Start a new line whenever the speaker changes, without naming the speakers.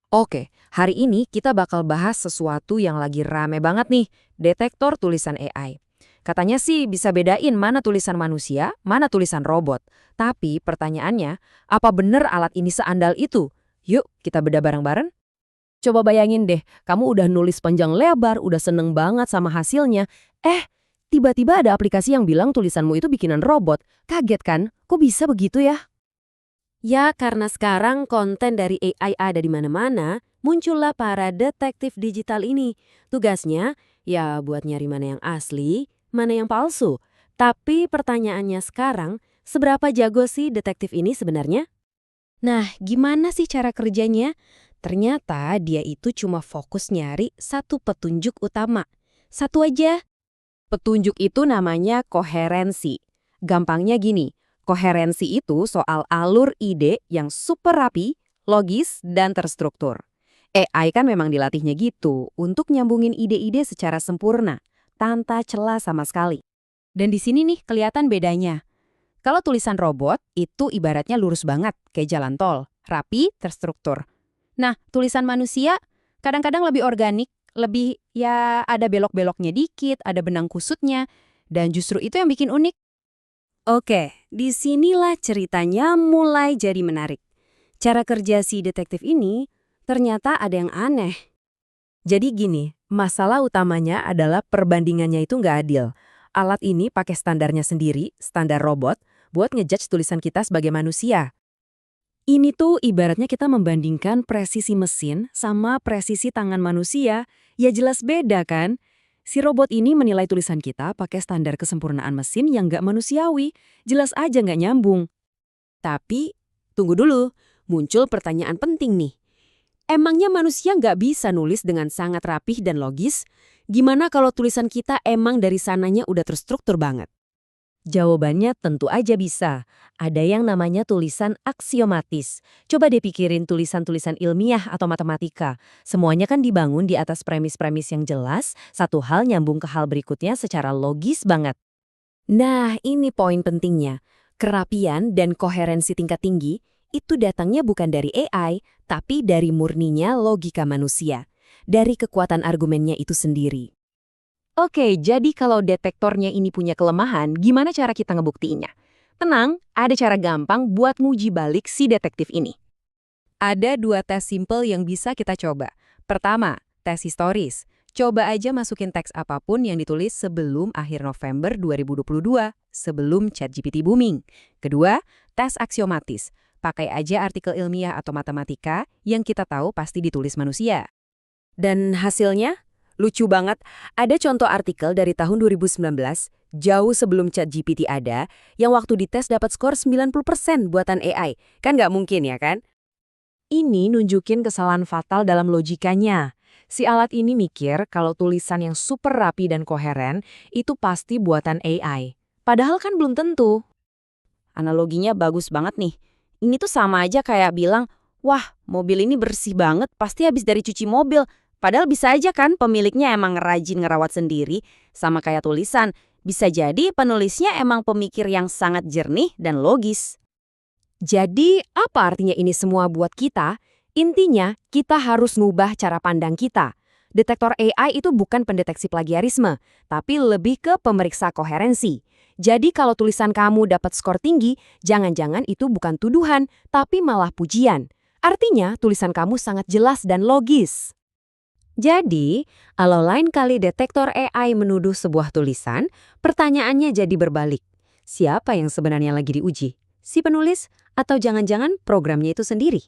Oke, hari ini kita bakal bahas sesuatu yang lagi rame banget nih, detektor tulisan AI. Katanya sih bisa bedain mana tulisan manusia, mana tulisan robot. Tapi pertanyaannya, apa bener alat ini seandal itu? Yuk, kita bedah bareng-bareng.
Coba bayangin deh, kamu udah nulis panjang lebar, udah seneng banget sama hasilnya. Tiba-tiba ada aplikasi yang bilang tulisanmu itu bikinan robot. Kaget kan? Kok bisa begitu ya?
Ya, karena sekarang konten dari AI ada di mana-mana, muncullah para detektif digital ini. Tugasnya, ya buat nyari mana yang asli, mana yang palsu. Tapi pertanyaannya sekarang, seberapa jago sih detektif ini sebenarnya?
Nah, gimana sih cara kerjanya? Ternyata dia itu cuma fokus nyari satu petunjuk utama. Satu aja. Petunjuk itu namanya koherensi. Gampangnya gini, koherensi itu soal alur ide yang super rapi, logis, dan terstruktur. AI kan memang dilatihnya gitu, untuk nyambungin ide-ide secara sempurna, tanpa celah sama sekali. Dan di sini nih kelihatan bedanya. Kalau tulisan robot, itu ibaratnya lurus banget, kayak jalan tol, rapi, terstruktur. Nah, tulisan manusia kadang-kadang lebih organik, lebih ya ada belok-beloknya dikit, ada benang kusutnya, dan justru itu yang bikin unik.
Oke, disinilah ceritanya mulai jadi menarik. Cara kerja si detektif ini ternyata ada yang aneh.
Jadi gini, masalah utamanya adalah perbandingannya itu nggak adil. Alat ini pakai standarnya sendiri, standar robot, buat ngejudge tulisan kita sebagai manusia. Ini tuh ibaratnya kita membandingkan presisi mesin sama presisi tangan manusia. Ya jelas beda kan? Si robot ini menilai tulisan kita pakai standar kesempurnaan mesin yang nggak manusiawi. Jelas aja nggak nyambung.
Tapi, tunggu dulu, muncul pertanyaan penting nih. Emangnya manusia nggak bisa nulis dengan sangat rapih dan logis? Gimana kalau tulisan kita emang dari sananya udah terstruktur banget?
Jawabannya tentu aja bisa. Ada yang namanya tulisan aksiomatis. Coba deh pikirin tulisan-tulisan ilmiah atau matematika. Semuanya kan dibangun di atas premis-premis yang jelas, satu hal nyambung ke hal berikutnya secara logis banget.
Nah, ini poin pentingnya. Kerapian dan koherensi tingkat tinggi itu datangnya bukan dari AI, tapi dari murninya logika manusia. Dari kekuatan argumennya itu sendiri.
Oke, jadi kalau detektornya ini punya kelemahan, gimana cara kita ngebuktiinnya? Tenang, ada cara gampang buat nguji balik si detektif ini. Ada dua tes simple yang bisa kita coba. Pertama, tes historis. Coba aja masukin teks apapun yang ditulis sebelum akhir November 2022, sebelum ChatGPT booming. Kedua, tes aksiomatis. Pakai aja artikel ilmiah atau matematika yang kita tahu pasti ditulis manusia.
Dan hasilnya? Lucu banget, ada contoh artikel dari tahun 2019, jauh sebelum ChatGPT ada, yang waktu dites dapat skor 90% buatan AI. Kan nggak mungkin ya kan?
Ini nunjukin kesalahan fatal dalam logikanya. Si alat ini mikir kalau tulisan yang super rapi dan koheren itu pasti buatan AI. Padahal kan belum tentu.
Analoginya bagus banget nih. Ini tuh sama aja kayak bilang, wah mobil ini bersih banget, pasti habis dari cuci mobil. Padahal bisa aja kan pemiliknya emang rajin ngerawat sendiri, sama kayak tulisan. Bisa jadi penulisnya emang pemikir yang sangat jernih dan logis.
Jadi, apa artinya ini semua buat kita? Intinya, kita harus ngubah cara pandang kita. Detektor AI itu bukan pendeteksi plagiarisme, tapi lebih ke pemeriksa koherensi. Jadi kalau tulisan kamu dapat skor tinggi, jangan-jangan itu bukan tuduhan, tapi malah pujian. Artinya, tulisan kamu sangat jelas dan logis. Jadi, kalau lain kali detektor AI menuduh sebuah tulisan, pertanyaannya jadi berbalik. Siapa yang sebenarnya lagi diuji? Si penulis atau jangan-jangan programnya itu sendiri?